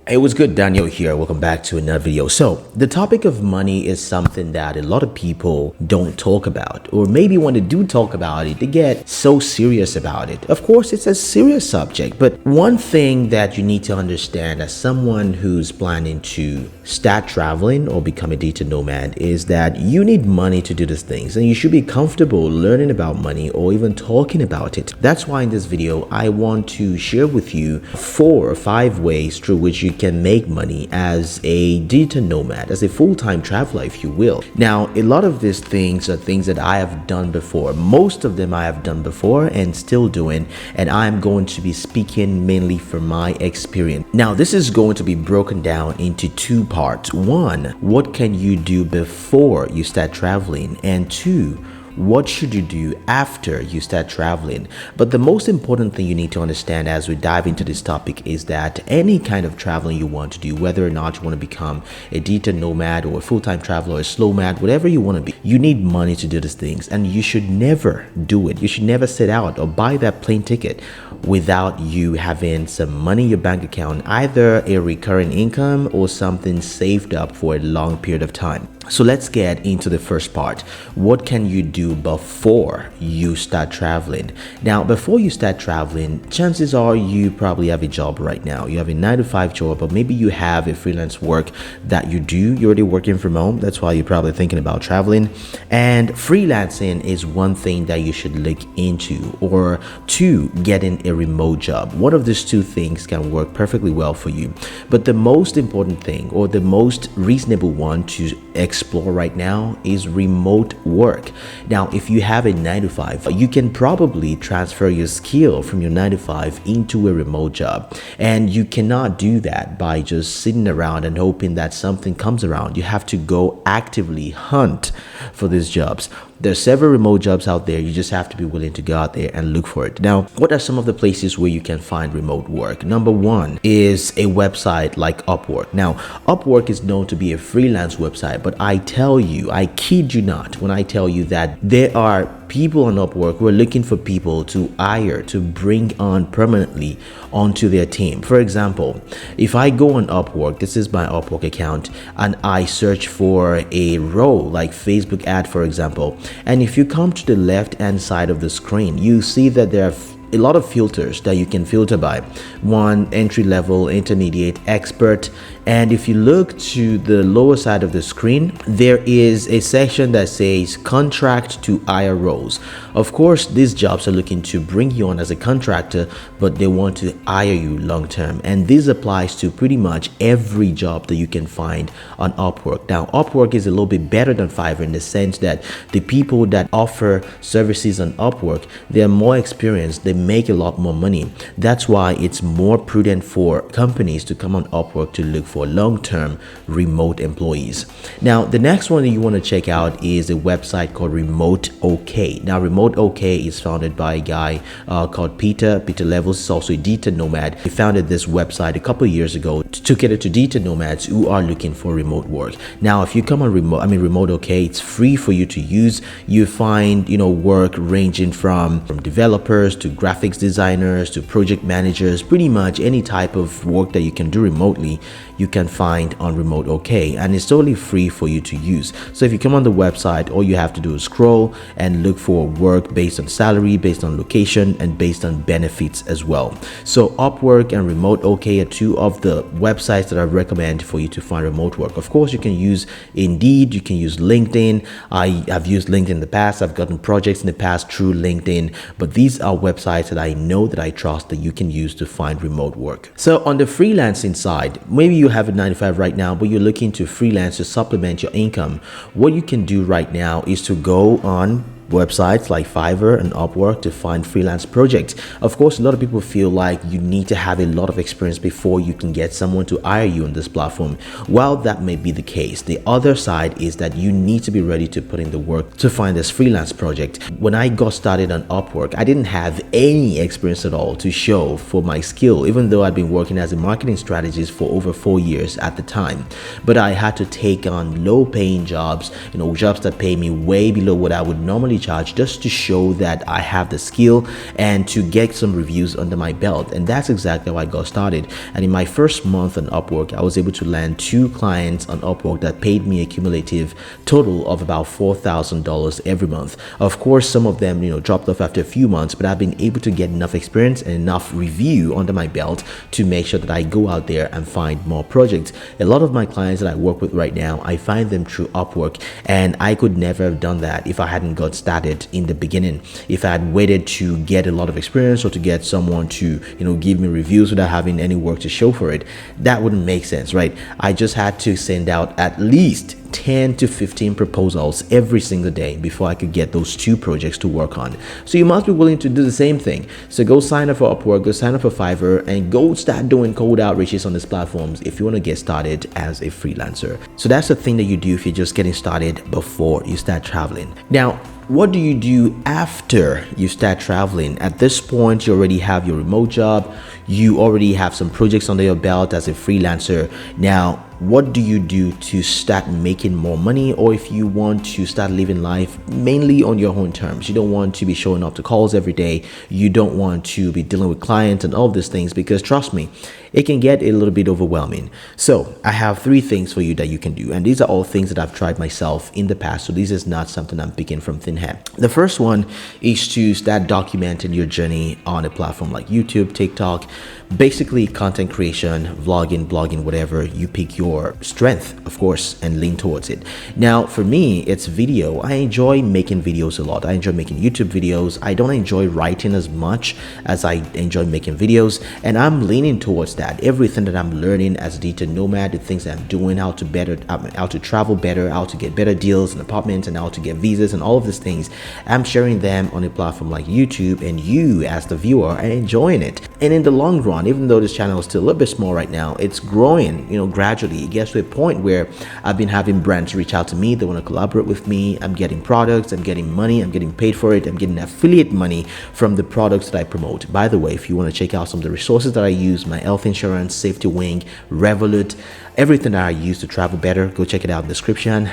Hey, what's good? Daniel here. Welcome back to another video. So the topic of money is something that a lot of people don't talk about, or maybe when they do talk about it, they get so serious about it. Of course, it's a serious subject, but one thing that you need to understand as someone who's planning to start traveling or become a digital nomad is that you need money to do these things, and you should be comfortable learning about money or even talking about it. That's why in this video, I want to share with you 4 or 5 ways through which you can make money as a digital nomad, as a full-time traveler, if you will. Now, a lot of these things are things that I have done before. Most of them I have done before and still doing, and I'm going to be speaking mainly from my experience. Now, this is going to be broken down into 2 parts. 1, what can you do before you start traveling? And 2, what should you do after you start traveling? But the most important thing you need to understand as we dive into this topic is that any kind of traveling you want to do, whether or not you want to become a digital nomad or a full-time traveler or a slow mad, whatever you want to be, you need money to do these things, and you should never do it. You should never set out or buy that plane ticket without you having some money in your bank account, either a recurring income or something saved up for a long period of time. So let's get into the first part. What can you do before you start traveling? Now, before you start traveling, chances are you probably have a job right now. You have a 9-to-5 job, but maybe you have a freelance work that you do. You're already working from home. That's why you're probably thinking about traveling. And freelancing is one thing that you should look into, or 2, getting a remote job. One of these 2 things can work perfectly well for you. But the most important thing, or the most reasonable one to explore right now, is remote work. Now, if you have a 9-to-5, you can probably transfer your skill from your 9-to-5 into a remote job. And you cannot do that by just sitting around and hoping that something comes around. You have to go actively hunt for these jobs. There are several remote jobs out there. You just have to be willing to go out there and look for it. Now, what are some of the places where you can find remote work? Number 1 is a website like Upwork. Now, Upwork is known to be a freelance website, but I tell you, I kid you not, when I tell you that there are people on Upwork who are looking for people to hire, to bring on permanently onto their team. For example, if I go on Upwork, this is my Upwork account, and I search for a role like Facebook ad, for example, and if you come to the left hand side of the screen, you see that there are a lot of filters that you can filter by. 1, entry level, intermediate, expert. And if you look to the lower side of the screen, there is a section that says contract to hire roles. Of course, these jobs are looking to bring you on as a contractor, but they want to hire you long term. And this applies to pretty much every job that you can find on Upwork. Now, Upwork is a little bit better than Fiverr in the sense that the people that offer services on Upwork, they're more experienced, they make a lot more money. That's why it's more prudent for companies to come on Upwork to look for long-term remote employees. Now, the next one that you want to check out is a website called Remote OK. Now, Remote OK is founded by a guy called Peter Levels. Is also a digital nomad. He founded this website a couple of years ago to cater to digital nomads who are looking for remote work. Now, if you come on Remote OK, it's free for you to use. You find, work ranging from developers to graphics designers to project managers. Pretty much any type of work that you can do remotely, you can find on Remote OK, and it's totally free for you to use. So if you come on the website, all you have to do is scroll and look for work based on salary, based on location, and based on benefits as well. So Upwork and Remote OK are 2 of the websites that I recommend for you to find remote work. Of course, you can use Indeed, you can use LinkedIn. I have used LinkedIn in the past. I've gotten projects in the past through LinkedIn, but these are websites that I know, that I trust, that you can use to find remote work. So on the freelancing side, maybe you have a 9-to-5 right now, but you're looking to freelance to supplement your income. What you can do right now is to go on websites like Fiverr and Upwork to find freelance projects. Of course, a lot of people feel like you need to have a lot of experience before you can get someone to hire you on this platform. While that may be the case, the other side is that you need to be ready to put in the work to find this freelance project. When I got started on Upwork, I didn't have any experience at all to show for my skill, even though I'd been working as a marketing strategist for over 4 years at the time. But I had to take on low paying jobs, jobs that pay me way below what I would normally monthly charge just to show that I have the skill and to get some reviews under my belt. And that's exactly how I got started. And in my first month on Upwork, I was able to land 2 clients on Upwork that paid me a cumulative total of about $4,000 every month. Of course, some of them, dropped off after a few months, but I've been able to get enough experience and enough review under my belt to make sure that I go out there and find more projects. A lot of my clients that I work with right now, I find them through Upwork, and I could never have done that if I hadn't got started in the beginning. If I had waited to get a lot of experience or to get someone to, give me reviews without having any work to show for it, that wouldn't make sense, right? I just had to send out at least 10 to 15 proposals every single day before I could get those 2 projects to work on. So you must be willing to do the same thing. So go sign up for Upwork, go sign up for Fiverr, and go start doing cold outreaches on these platforms if you want to get started as a freelancer. So that's the thing that you do if you're just getting started before you start traveling. Now, what do you do after you start traveling? At this point, you already have your remote job. You already have some projects under your belt as a freelancer. Now, what do you do to start making more money? Or if you want to start living life mainly on your own terms, you don't want to be showing up to calls every day, you don't want to be dealing with clients and all of these things, because trust me, it can get a little bit overwhelming. So I have 3 things for you that you can do, and these are all things that I've tried myself in the past, so this is not something I'm picking from thin air. The first one is to start documenting your journey on a platform like YouTube, TikTok, basically content creation, vlogging, blogging, whatever. You pick your strength, of course, and lean towards it. Now, for me, it's video. I enjoy making videos a lot. I enjoy making YouTube videos. I don't enjoy writing as much as I enjoy making videos, and I'm leaning towards that. Everything that I'm learning as a digital nomad, the things that I'm doing, how to travel better, how to get better deals in apartments, and how to get visas, and all of these things, I'm sharing them on a platform like YouTube, and you as the viewer are enjoying it. And in the long run, even though this channel is still a little bit small right now, it's growing, gradually. It gets to a point where I've been having brands reach out to me. They want to collaborate with me. I'm getting products, I'm getting money, I'm getting paid for it. I'm getting affiliate money from the products that I promote. By the way, if you want to check out some of the resources that I use, my health insurance, Safety Wing, Revolut, everything that I use to travel better, go check it out in the description.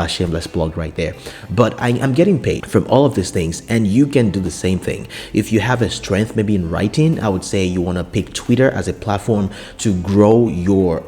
Shameless plug right there. But I'm getting paid from all of these things, and you can do the same thing. If you have a strength maybe in writing, I would say you want to pick Twitter as a platform to grow your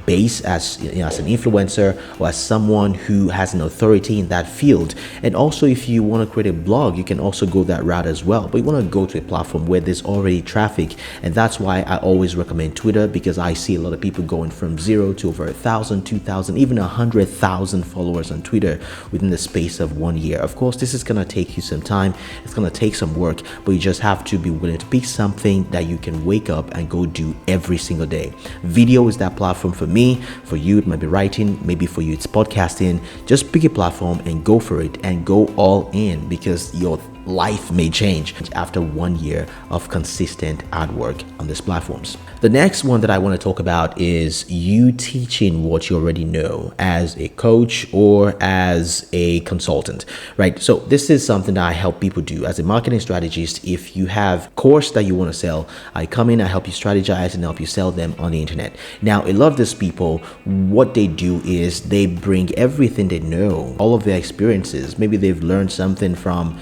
base as an influencer or as someone who has an authority in that field. And also, if you want to create a blog, you can also go that route as well. But you want to go to a platform where there's already traffic, and that's why I always recommend Twitter, because I see a lot of people going from 0 to over 1,000, 2,000, even 100,000 followers on Twitter within the space of 1 year. Of course, this is going to take you some time. It's going to take some work, but you just have to be willing to pick something that you can wake up and go do every single day. Video is that platform for me. For you, it might be writing. Maybe for you, it's podcasting. Just pick a platform and go for it, and go all in, because your life may change after 1 year of consistent hard work on these platforms. The next one that I want to talk about is you teaching what you already know as a coach or as a consultant, right? So this is something that I help people do as a marketing strategist. If you have course that you want to sell, I come in, I help you strategize and help you sell them on the internet. Now, a lot of these people, what they do is they bring everything they know, all of their experiences. Maybe they've learned something from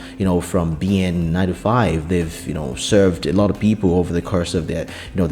being 9 to 5. They've, served a lot of people over the course of their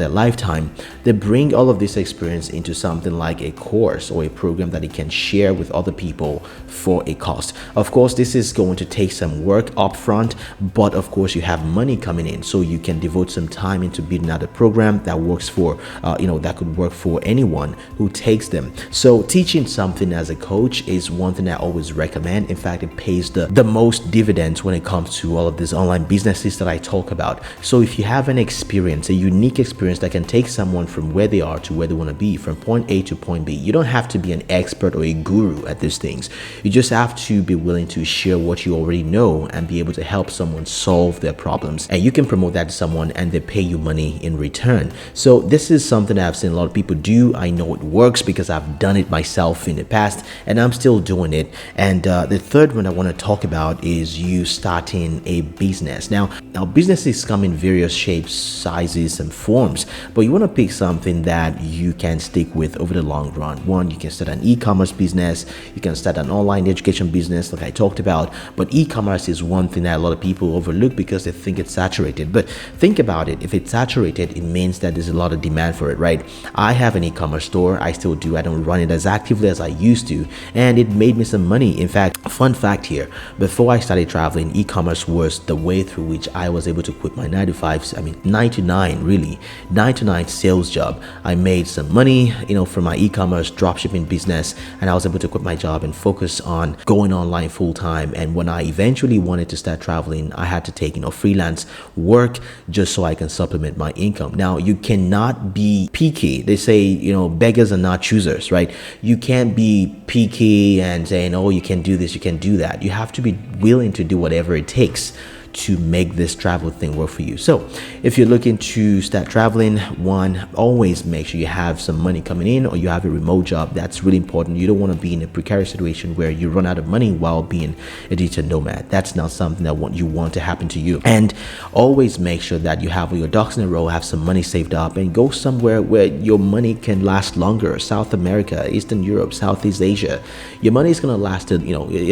lifetime. They bring all of this experience into something like a course or a program that they can share with other people for a cost. Of course, this is going to take some work up front, but of course you have money coming in, so you can devote some time into building out a program that works for, that could work for anyone who takes them. So teaching something as a coach is one thing I always recommend. In fact, it pays the most dividends when it comes to all of these online businesses that I talk about. So if you have an experience, a unique experience that can take someone from where they are to where they want to be, from point A to point B, you don't have to be an expert or a guru at these things. You just have to be willing to share what you already know and be able to help someone solve their problems. And you can promote that to someone and they pay you money in return. So this is something that I've seen a lot of people do. I know it works because I've done it myself in the past and I'm still doing it. And the third one I want to talk about is you starting a business. Now, Now, businesses come in various shapes, sizes, and forms, but you want to pick something that you can stick with over the long run. One, you can start an e-commerce business, you can start an online education business like I talked about, but e-commerce is one thing that a lot of people overlook because they think it's saturated. But think about it. If it's saturated, it means that there's a lot of demand for it, right? I have an e-commerce store. I still do. I don't run it as actively as I used to, and it made me some money. In fact, fun fact here, before I started traveling, e-commerce was the way through which I was able to quit my 9 to 5, 9 to 9, really, 9 to 9 sales job. I made some money, from my e-commerce dropshipping business, and I was able to quit my job and focus on going online full time. And when I eventually wanted to start traveling, I had to take, freelance work just so I can supplement my income. Now, you cannot be picky. They say, beggars are not choosers, right? You can't be picky and saying, oh, you can do this, you can do that. You have to be willing to do whatever it takes to make this travel thing work for you. So if you're looking to start traveling, one, always make sure you have some money coming in or you have a remote job. That's really important. You don't want to be in a precarious situation where you run out of money while being a digital nomad. That's not something that you want to happen to you. And always make sure that you have all your ducks in a row, have some money saved up, and go somewhere where your money can last longer. South America, Eastern Europe, Southeast Asia. Your money is going to last a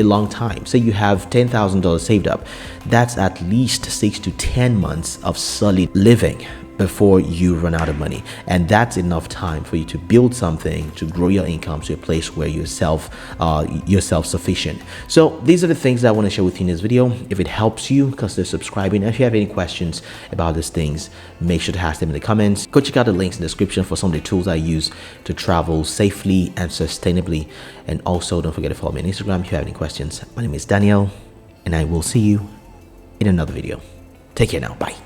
long time. Say you have $10,000 saved up. That's at least 6 to 10 months of solid living before you run out of money, and that's enough time for you to build something, to grow your income to a place where you're self-sufficient. So these are the things that I want to share with you in this video. If it helps you, consider subscribing. And if you have any questions about these things, make sure to ask them in the comments. Go check out the links in the description for some of the tools I use to travel safely and sustainably. And also don't forget to follow me on Instagram if you have any questions. My name is Daniel, and I will see you in another video. Take care now. Bye.